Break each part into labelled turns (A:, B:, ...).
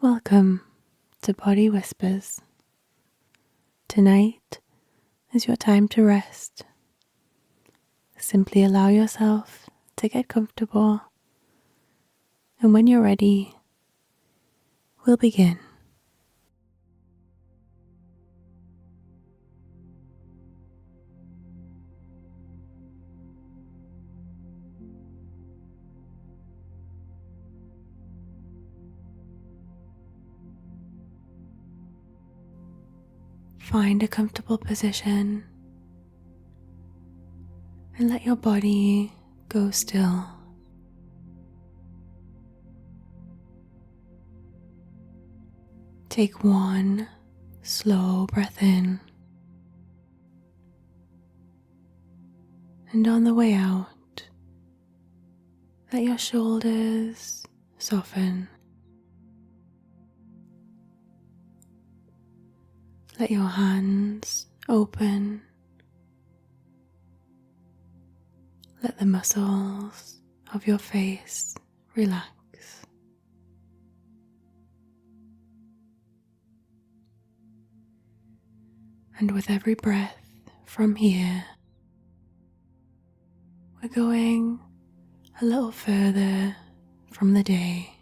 A: Welcome to Body Whispers. Tonight is your time to rest. Simply allow yourself to get comfortable, and when you're ready, we'll begin. Find a comfortable position and let your body go still. Take one slow breath in, and on the way out, let your shoulders soften. Let your hands open. Let the muscles of your face relax. And with every breath from here, we're going a little further from the day,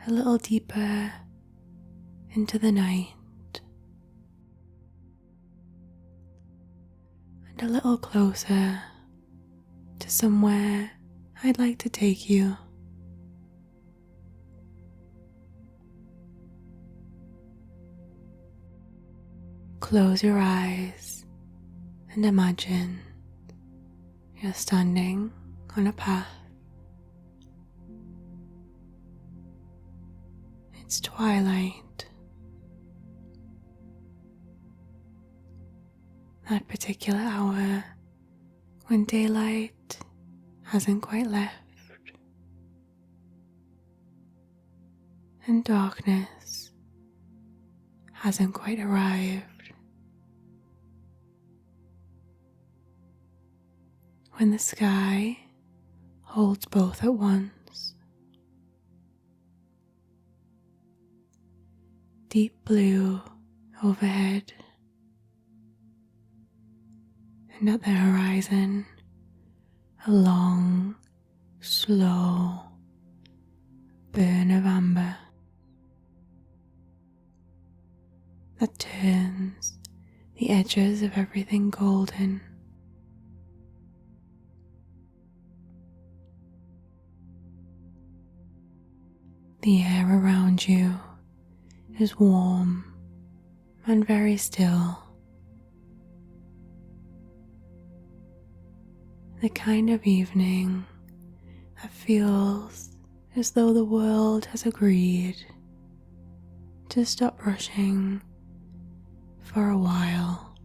A: a little deeper into the night, and a little closer to somewhere I'd like to take you. Close your eyes and imagine you're standing on a path. It's twilight. That particular hour when daylight hasn't quite left and darkness hasn't quite arrived. When the sky holds both at once. Deep blue overhead, and at the horizon, a long, slow burn of amber that turns the edges of everything golden. The air around you is warm and very still. The kind of evening that feels as though the world has agreed to stop rushing for a while.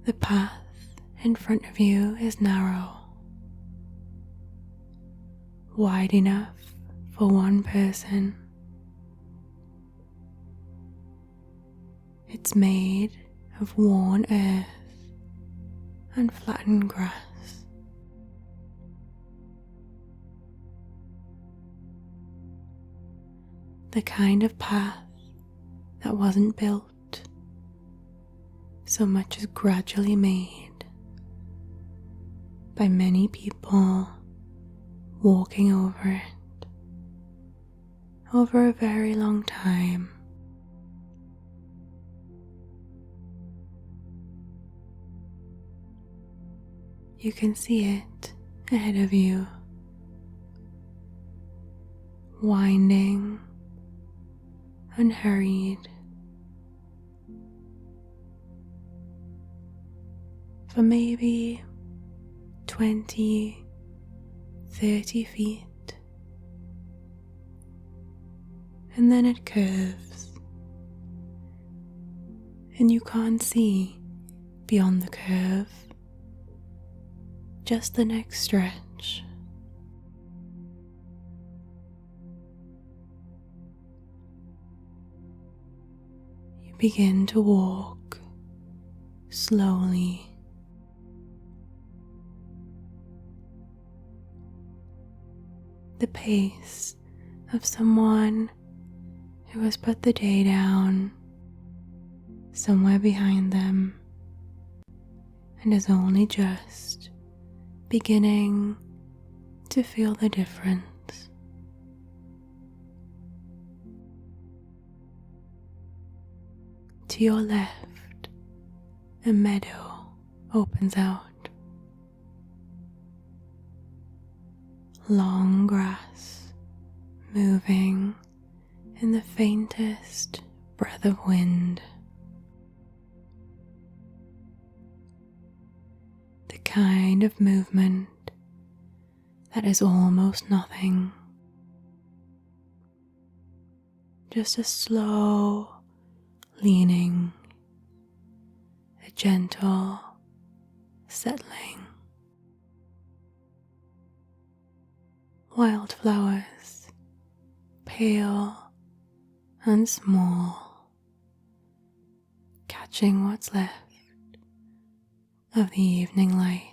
A: The path in front of you is narrow, wide enough for one person. It's made of worn earth and flattened grass. The kind of path that wasn't built, so much as gradually made by many people walking over it over a very long time. You can see it ahead of you, winding, unhurried, for maybe 20, 30 feet, and then it curves, and you can't see beyond the curve, just the next stretch. You begin to walk slowly, the pace of someone who has put the day down somewhere behind them and is only just beginning to feel the difference. To your left, a meadow opens out. Long grass moving in the faintest breath of wind. The kind of movement that is almost nothing. Just a slow leaning, a gentle settling. Wildflowers, pale and small, catching what's left of the evening light.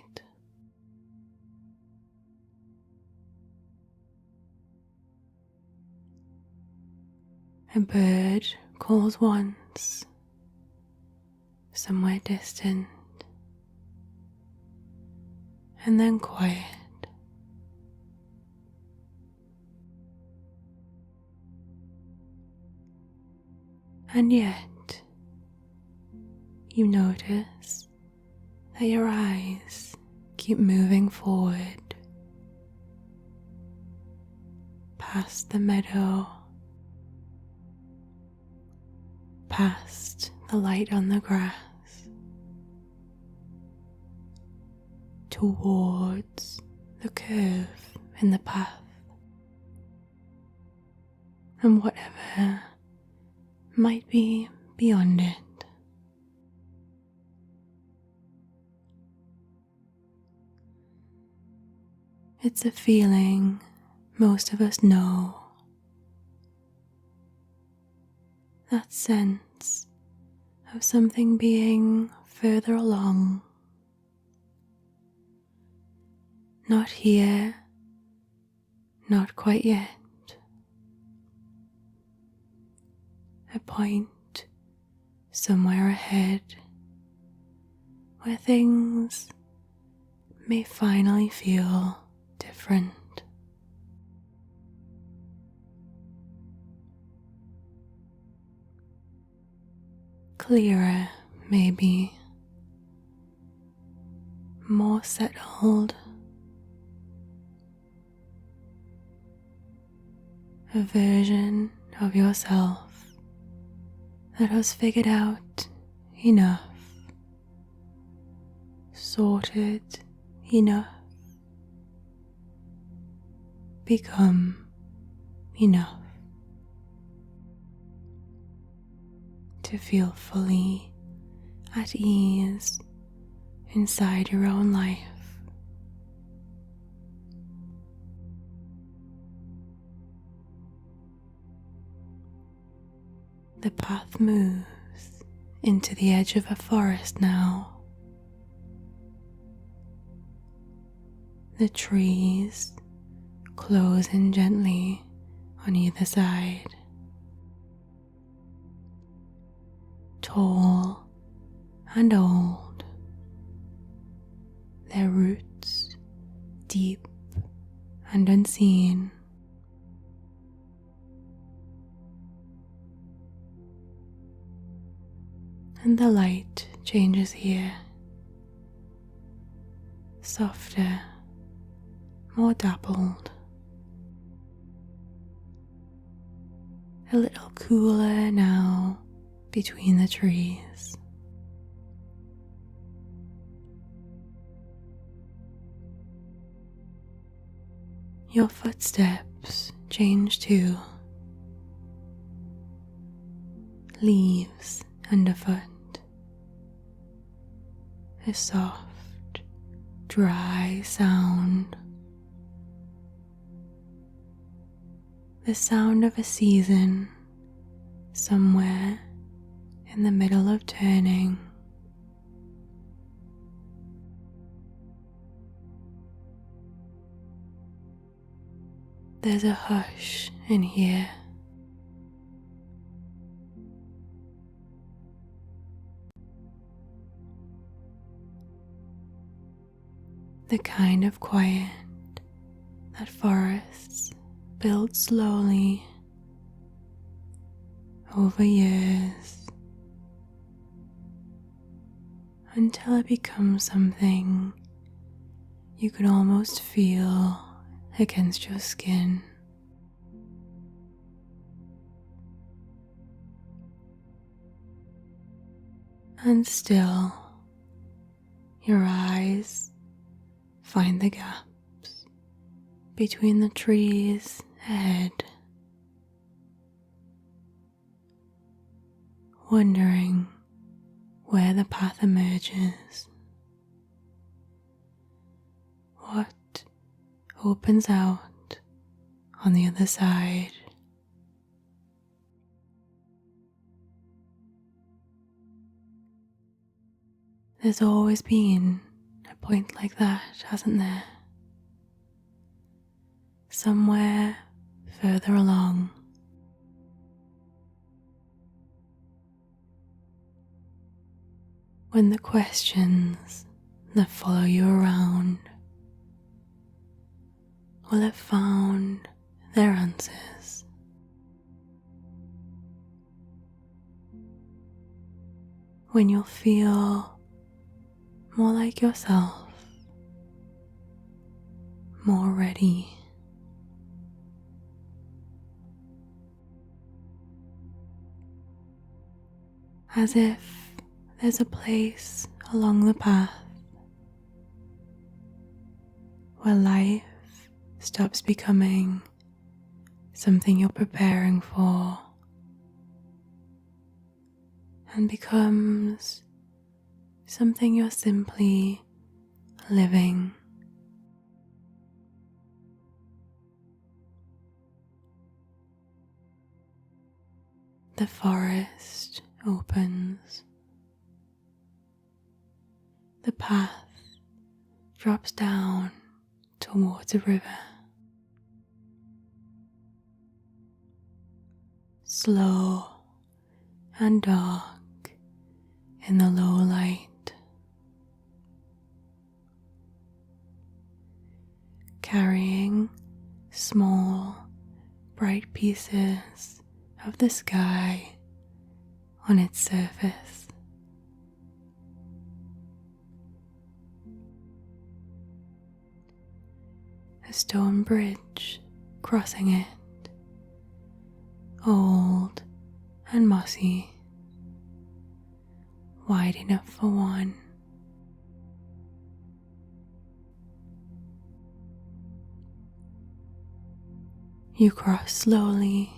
A: A bird calls once, somewhere distant, and then quiet. And yet, you notice that your eyes keep moving forward, past the meadow, past the light on the grass, towards the curve in the path, and whatever might be beyond it. It's a feeling most of us know. That sense of something being further along. Not here, not quite yet. A point somewhere ahead where things may finally feel different. Clearer, maybe, more settled. A version of yourself that has figured out enough, sorted enough, become enough to feel fully at ease inside your own life. The path moves into the edge of a forest now. The trees close in gently on either side. Tall and old, their roots deep and unseen. And the light changes here, softer, more dappled, a little cooler now between the trees. Your footsteps change too. Leaves underfoot. A soft, dry sound. The sound of a season somewhere in the middle of turning. there's a hush in here. The kind of quiet that forests build slowly over years until it becomes something you can almost feel against your skin. And still, your eyes find the gaps between the trees ahead, wondering where the path emerges, what opens out on the other side. There's always been a point like that, hasn't there? Somewhere further along. When the questions that follow you around will have found their answers. When you'll feel more like yourself, more ready. As if there's a place along the path where life stops becoming something you're preparing for and becomes something you're simply living. The forest opens. The path drops down towards a river. Slow and dark in the low light. Carrying small, bright pieces of the sky on its surface. A stone bridge crossing it, old and mossy, wide enough for one. You cross slowly.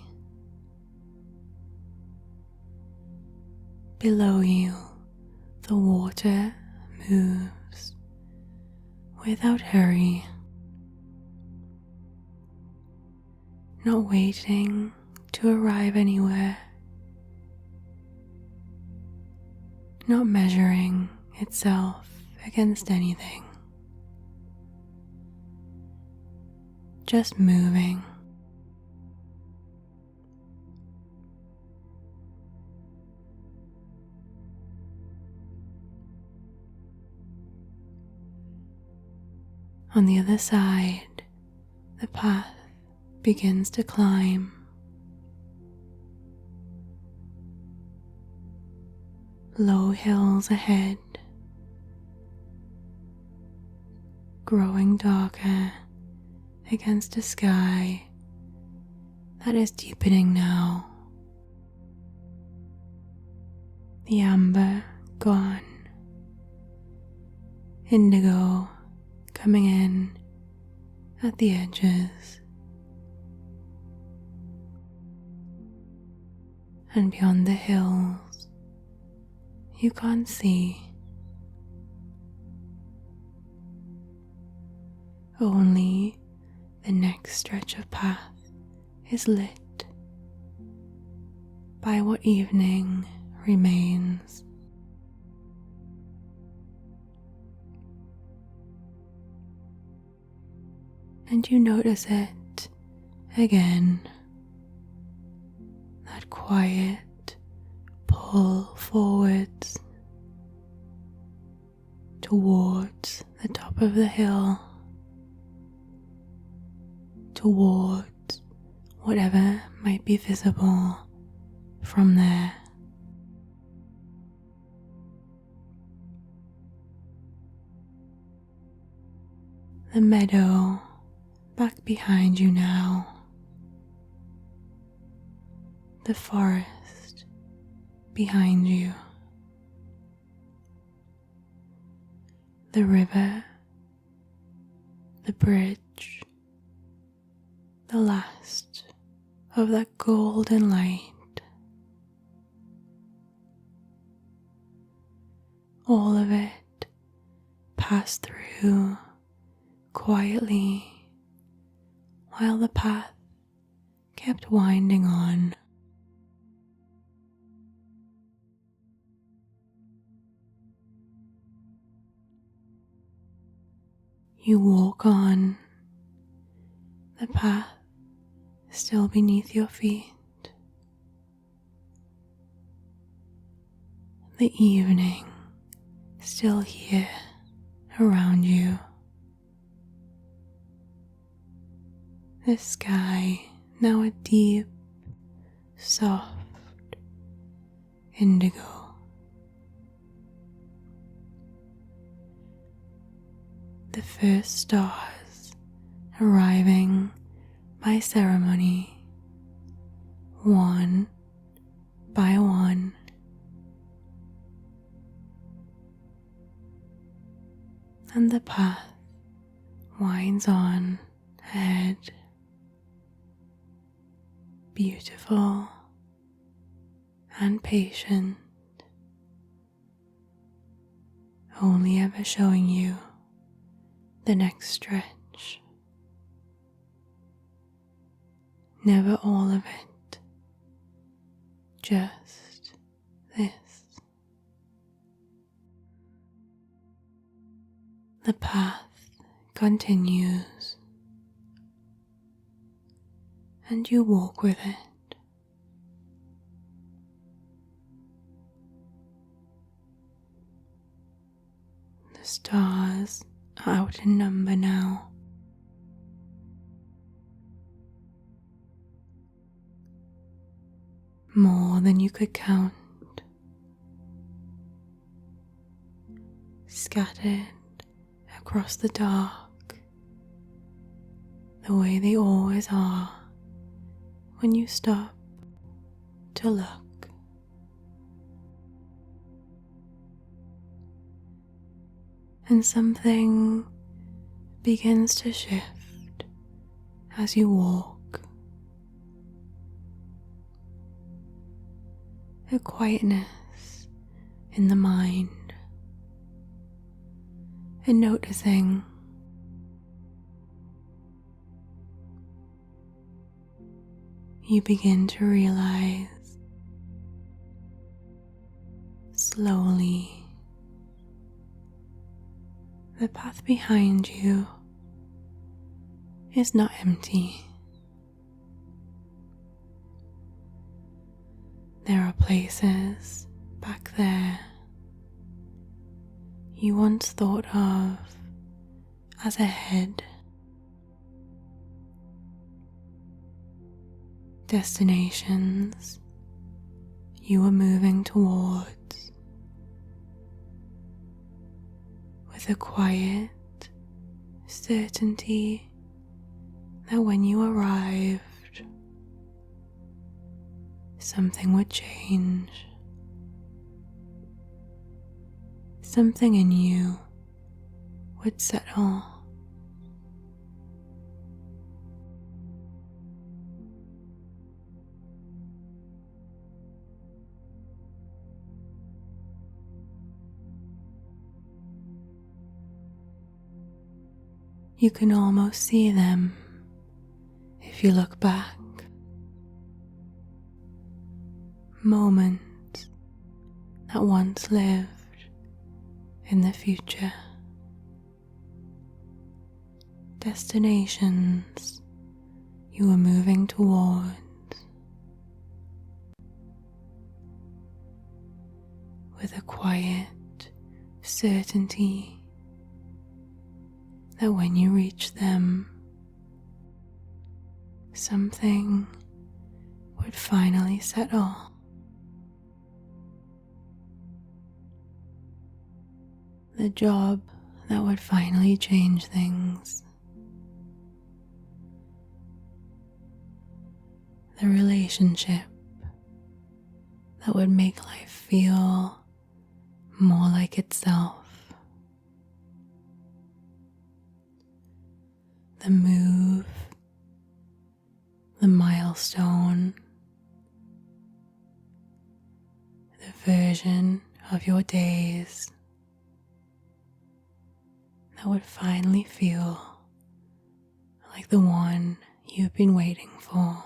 A: Below you, the water moves without hurry, not waiting to arrive anywhere, not measuring itself against anything, just moving. On the other side, the path begins to climb. Low hills ahead, growing darker against a sky that is deepening now. The amber gone, indigo coming in at the edges, and beyond the hills you can't see. Only the next stretch of path is lit by what evening remains. And you notice it again. That quiet pull forwards towards the top of the hill, towards whatever might be visible from there. The meadow back behind you now. The forest behind you. The river, the bridge, the last of that golden light. All of it passed through quietly while the path kept winding on. You walk on, the path still beneath your feet. The evening still here around you. The sky now a deep, soft indigo. The first stars arriving by ceremony, one by one. And the path winds on ahead, beautiful and patient, only ever showing you the next stretch. Never all of it, just this. The path continues, and you walk with it. The stars are out in number now. More than you could count, scattered across the dark, the way they always are when you stop to look. And something begins to shift as you walk. A quietness in the mind. And noticing you begin to realize slowly the path behind you is not empty. There are places back there you once thought of as ahead, destinations you were moving towards with a quiet certainty that when you arrived, something would change. Something in you would settle. You can almost see them if you look back. Moments that once lived in the future. Destinations you were moving towards, with a quiet certainty that when you reach them, something would finally settle. The job that would finally change things. The relationship that would make life feel more like itself. The move, the milestone, the version of your days that would finally feel like the one you've been waiting for.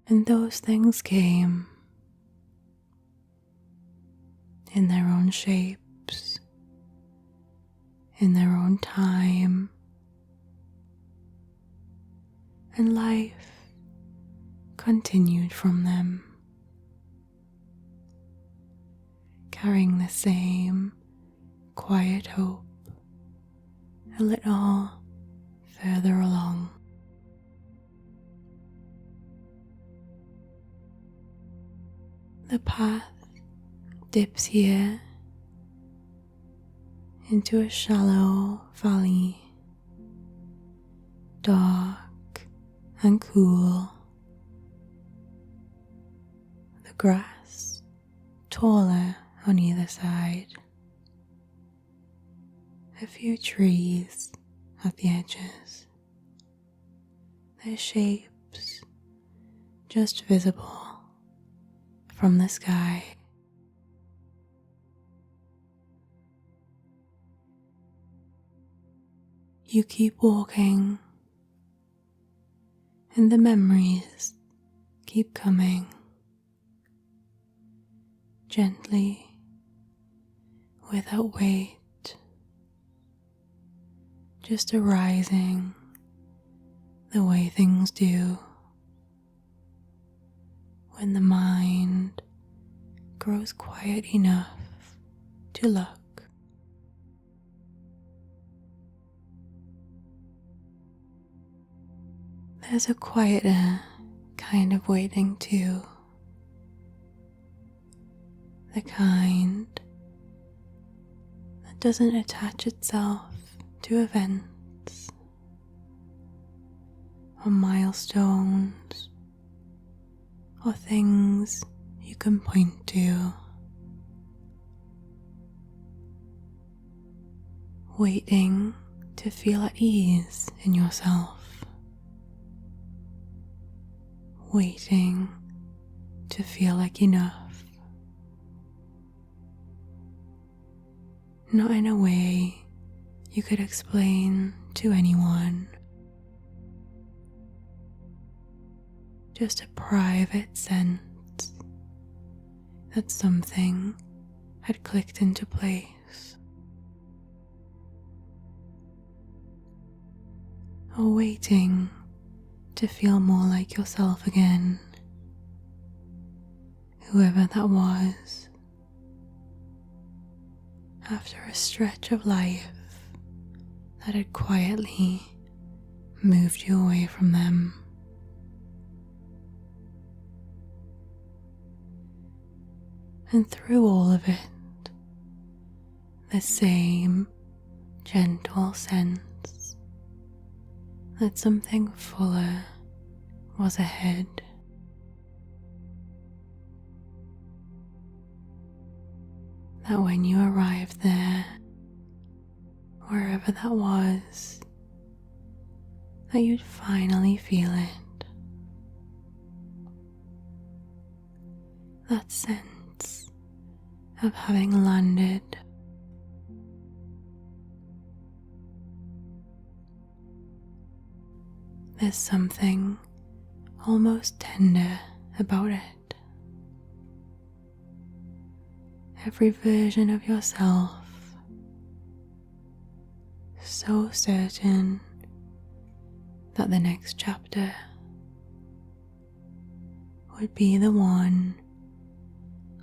A: And those things came in their own shapes, in their own time, and life continued from them, carrying the same quiet hope a little further along. The path dips here into a shallow valley, dark and cool. The grass taller on either side. A few trees at the edges, their shapes just visible from the sky. You keep walking, and the memories keep coming, gently, without weight, just arising the way things do when the mind grows quiet enough to look. There's a quieter kind of waiting too, the kind that doesn't attach itself to events or milestones or things you can point to. Waiting to feel at ease in yourself. Waiting to feel like enough. Not in a way you could explain to anyone. Just a private sense that something had clicked into place. Or waiting to feel more like yourself again, whoever that was, after a stretch of life that had quietly moved you away from them. And through all of it, the same gentle sense that something fuller was ahead. That when you arrived there, wherever that was, that you'd finally feel it. That sense of having landed. There's something almost tender about it. Every version of yourself so certain that the next chapter would be the one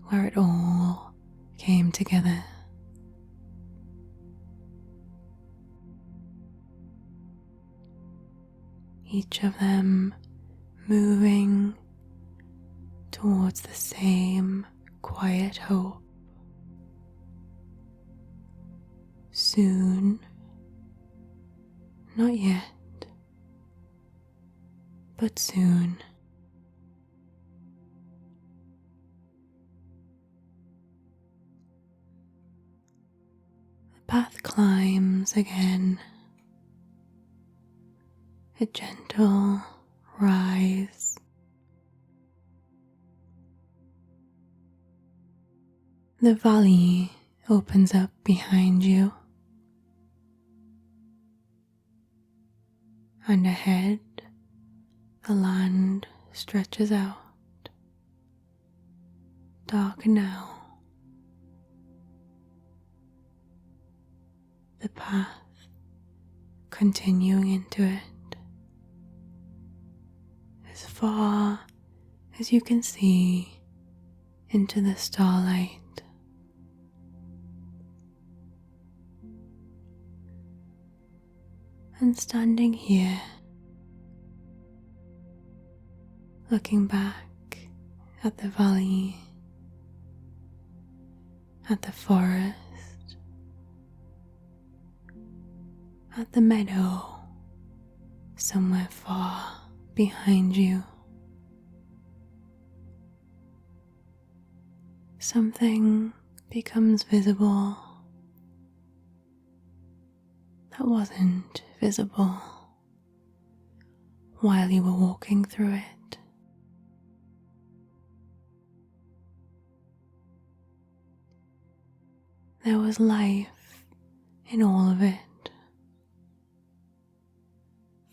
A: where it all came together. Each of them moving towards the same quiet hope. Soon, not yet, but soon. The path climbs again, a gentle rise. The valley opens up behind you, and ahead the land stretches out, dark now. The path continuing into it, as far as you can see into the starlight. And standing here, looking back at the valley, at the forest, at the meadow somewhere far behind you, something becomes visible that wasn't visible while you were walking through it. There was life in all of it,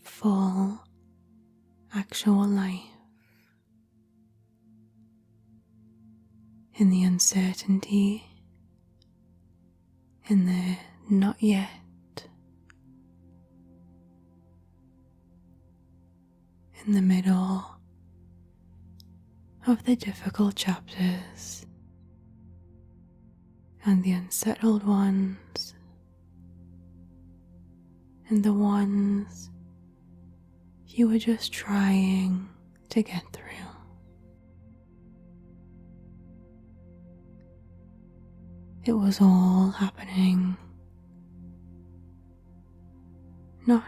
A: full, actual life, in the uncertainty, in the not yet, in the middle of the difficult chapters and the unsettled ones and the ones you were just trying to get through. It was all happening, not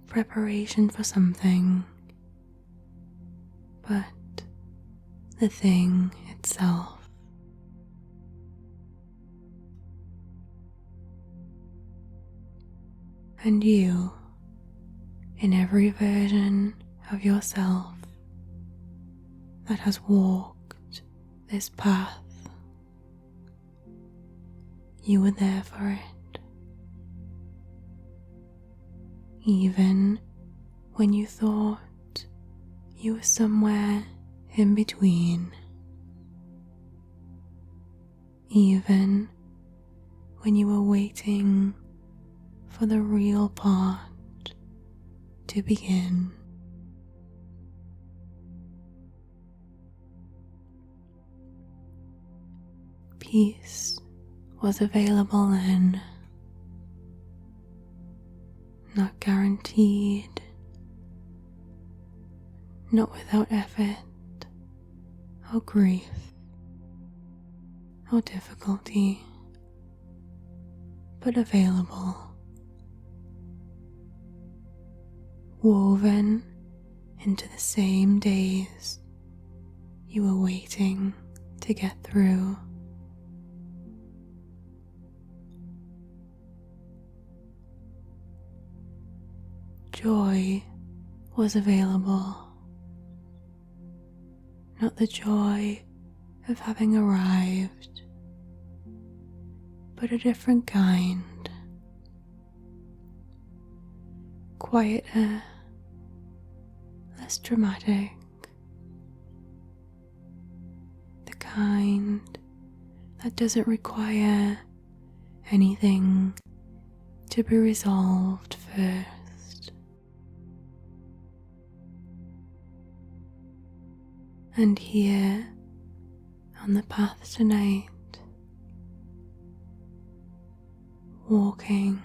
A: preparation for something, but the thing itself. And you, in every version of yourself that has walked this path, you were there for it. Even when you thought you were somewhere in between. Even when you were waiting for the real part to begin. Peace was available then, not guaranteed, not without effort or grief or difficulty, but available, woven into the same days you were waiting to get through. Joy was available, not the joy of having arrived, but a different kind, quieter, less dramatic, the kind that doesn't require anything to be resolved first. And here on the path tonight, walking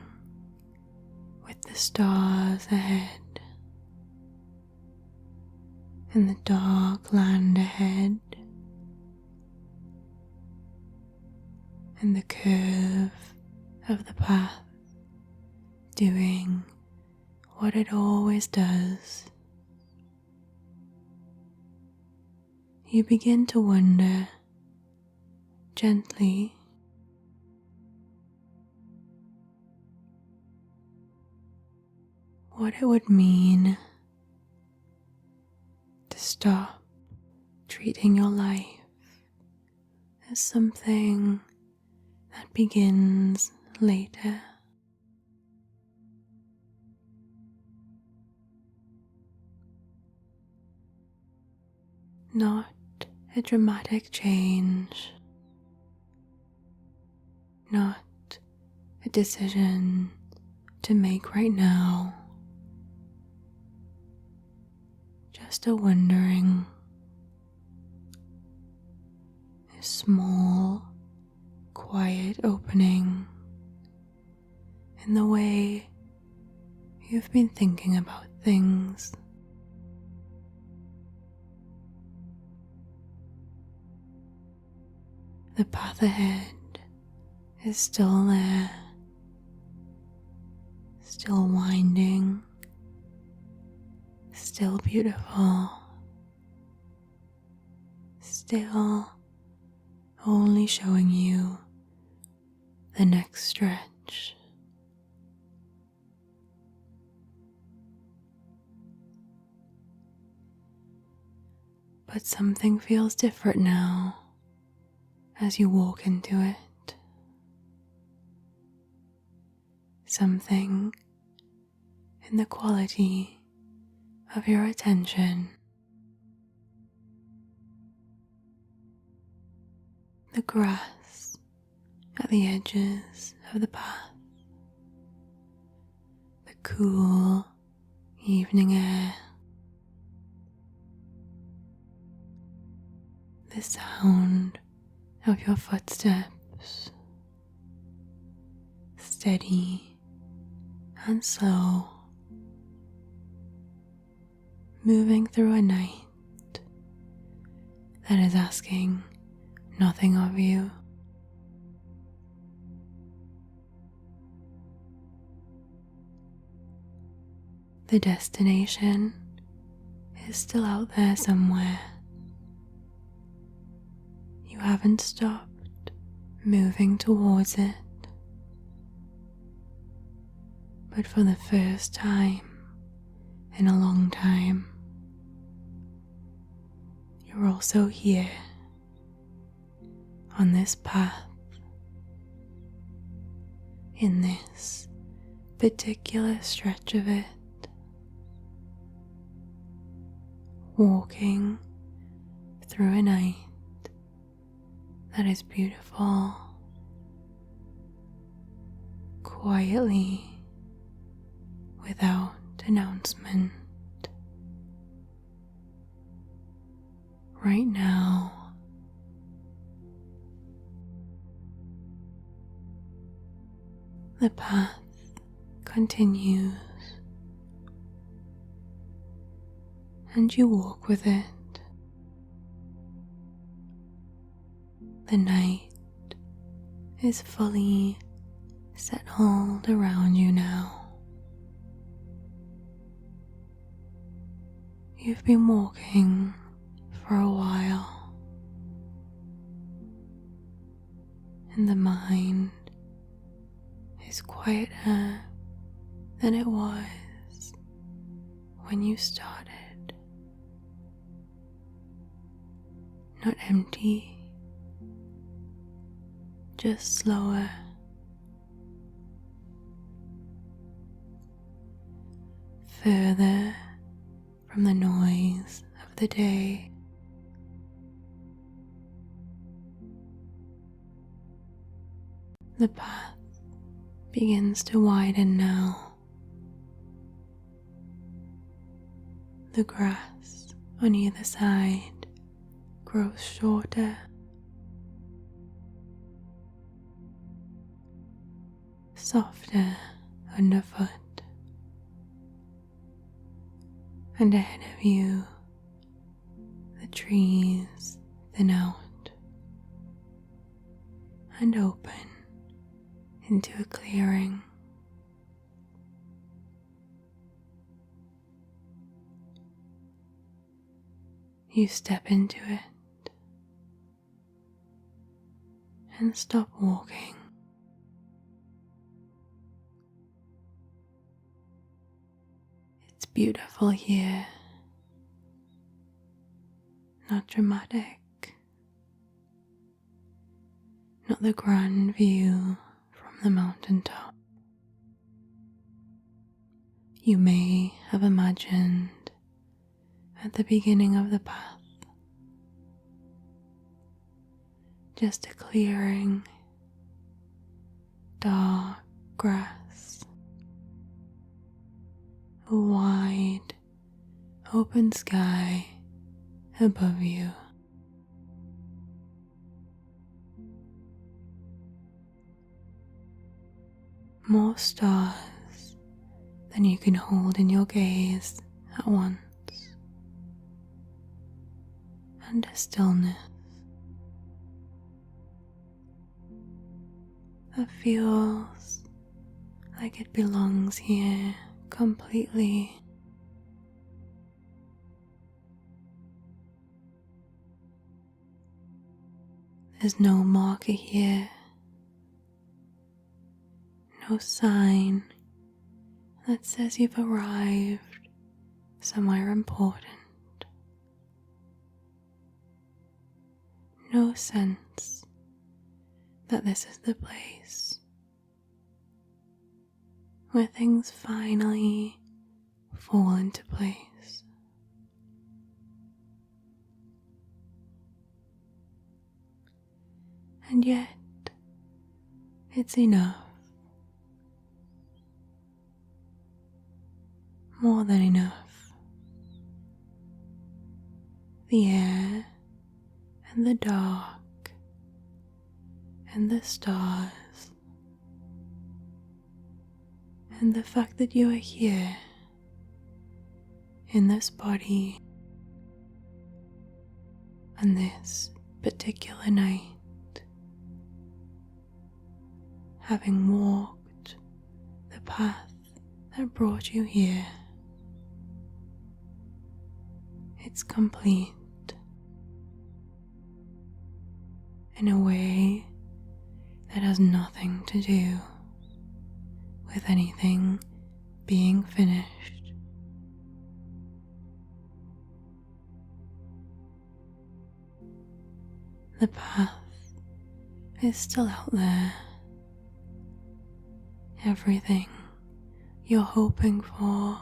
A: with the stars ahead and the dark land ahead, and the curve of the path doing what it always does, you begin to wonder gently what it would mean to stop treating your life as something that begins later. Not a dramatic change, not a decision to make right now, just a wondering, a small, quiet opening in the way you've been thinking about things. The path ahead is still there, still winding, still beautiful, still only showing you the next stretch. But something feels different now as you walk into it. Something in the quality of your attention, the grass at the edges of the path, the cool evening air, the sound of your footsteps, steady and slow, moving through a night that is asking nothing of you. The destination is still out there somewhere. You haven't stopped moving towards it, but for the first time in a long time, you're also here on this path, in this particular stretch of it, walking through a night that is beautiful, quietly, without announcement. Right now, the path continues, and you walk with it. The night is fully settled around you now. You've been walking for a while, and the mind is quieter than it was when you started. Not empty, just slower. Further from the noise of the day. The path begins to widen now. The grass on either side grows shorter, softer underfoot, and ahead of you the trees thin out and open into a clearing. You step into it and stop walking. It's beautiful here, not dramatic, not the grand view from the mountaintop you may have imagined at the beginning of the path. Just a clearing, dark grass, a wide, open sky above you. More stars than you can hold in your gaze at once, and a stillness that feels like it belongs here completely. There's no marker here, no sign that says you've arrived somewhere important. No sense that this is the place where things finally fall into place. And yet, it's enough. More than enough. The air and the dark and the stars and the fact that you are here in this body on this particular night, having walked the path that brought you here. It's complete in a way that has nothing to do with anything being finished. The path is still out there. Everything you're hoping for,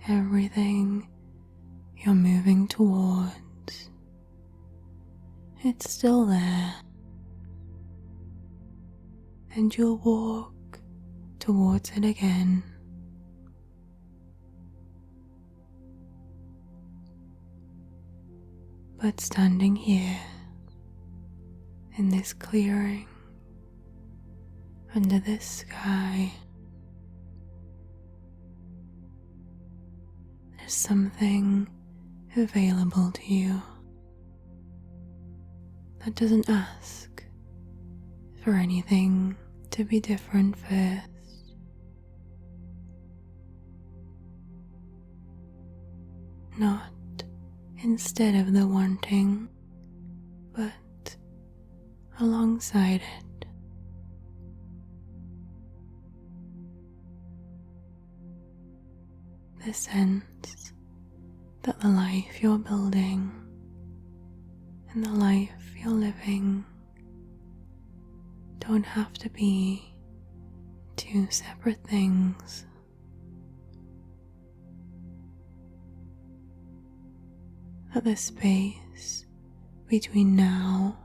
A: everything you're moving towards, it's still there. And you'll walk towards it again. But standing here in this clearing under this sky, there's something available to you that doesn't ask for anything to be different first. Not instead of the wanting, but alongside it. The sense that the life you're building and the life you're living don't have to be two separate things. That the space between now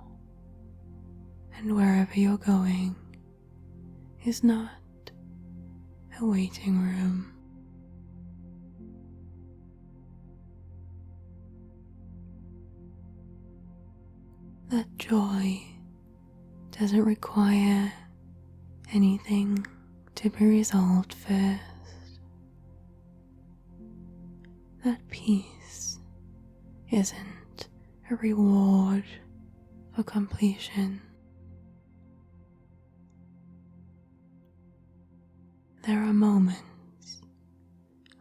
A: and wherever you're going is not a waiting room. That joy doesn't require anything to be resolved first. That peace isn't a reward for completion. There are moments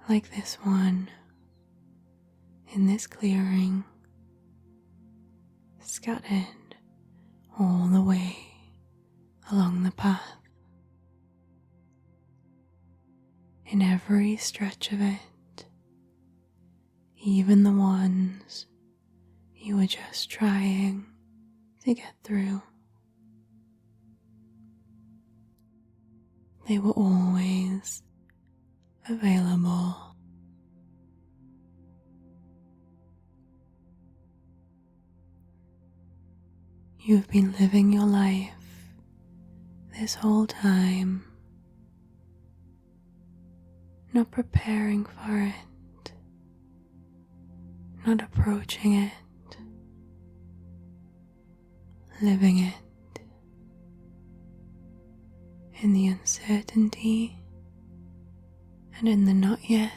A: like this one in this clearing, scattered all the way along the path. In every stretch of it, even the ones you were just trying to get through, they were always available. You've been living your life this whole time, not preparing for it, not approaching it, living it in the uncertainty and in the not yet,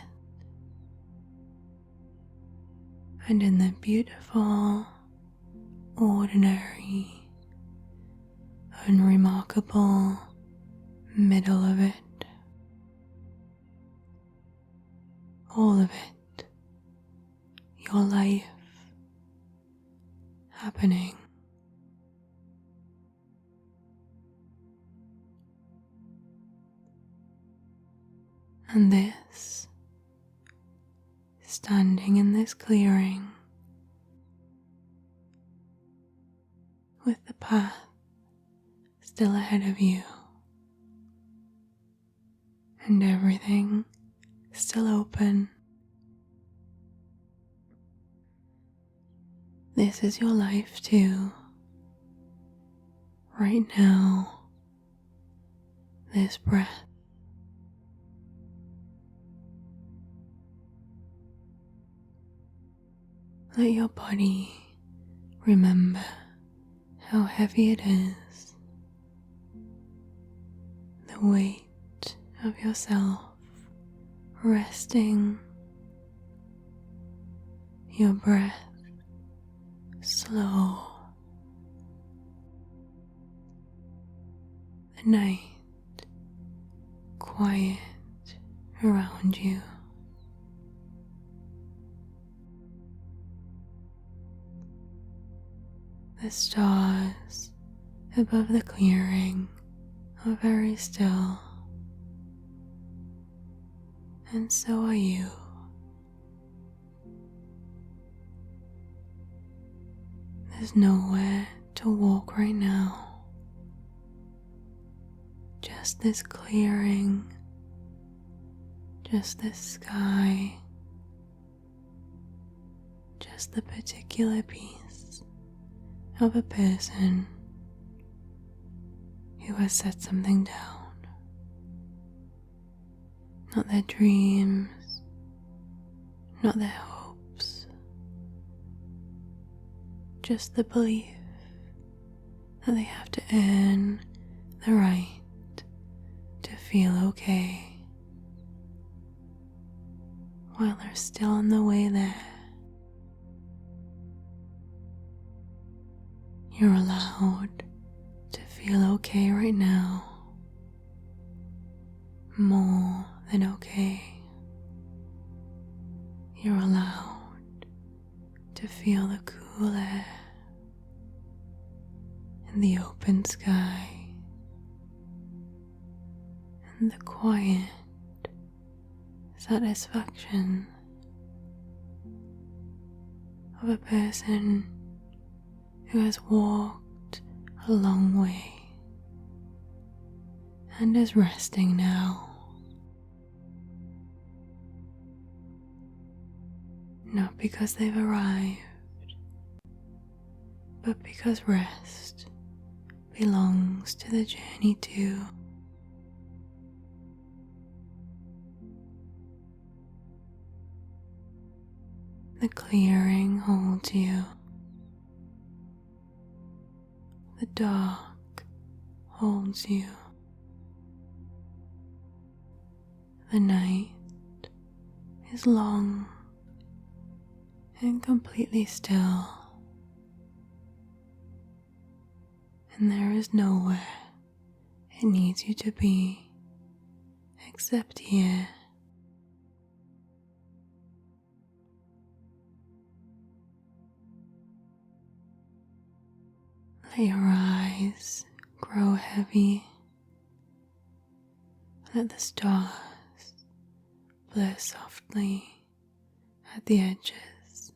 A: and in the beautiful, ordinary, unremarkable middle of it. All of it, your life happening. And this, standing in this clearing, with the path still ahead of you, and everything still open. This is your life too. Right now, this breath. Let your body remember how heavy it is, the weight of yourself resting, your breath slow, the night quiet around you. The stars above the clearing are very still, and so are you. There's nowhere to walk right now, just this clearing, just this sky, just the particular piece of a person who has set something down. Not their dreams, not their hopes, just the belief that they have to earn the right to feel okay while they're still on the way there. You're allowed to feel okay right now, more than okay. You're allowed to feel the cool air and the open sky and the quiet satisfaction of a person who has walked a long way and is resting now. Not because they've arrived, but because rest belongs to the journey too. The clearing holds you. The dark holds you. The night is long and completely still, and there is nowhere it needs you to be except here. Let your eyes grow heavy. Let the stars blur softly at the edges.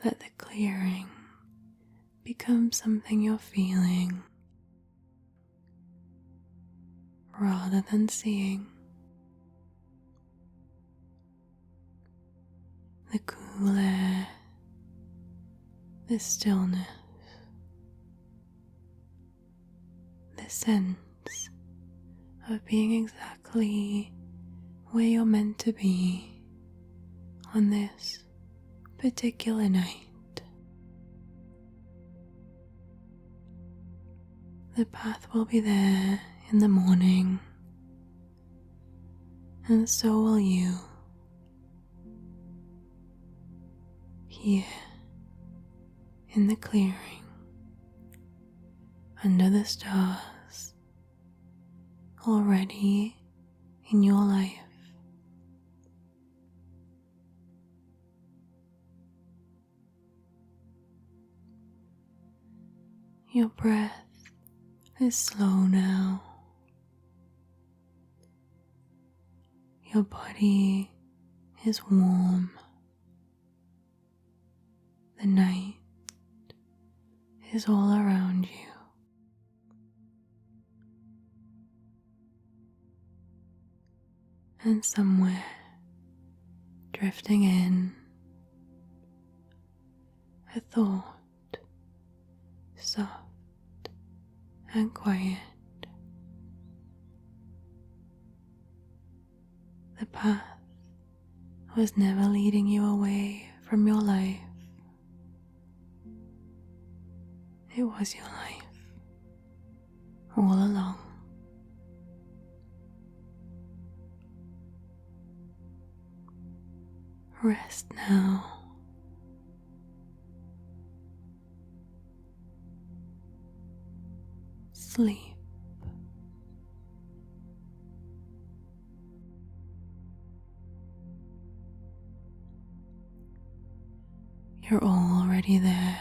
A: Let the clearing become something you're feeling rather than seeing. The cool air, the stillness, the sense of being exactly where you're meant to be on this particular night. The path will be there in the morning, and so will you. Here, in the clearing, under the stars, already in your life. Your breath is slow now. Your body is warm. The night is all around you. And somewhere drifting in, a thought, soft and quiet. The path was never leading you away from your life. It was your life all along. Rest now. Sleep. You're already there.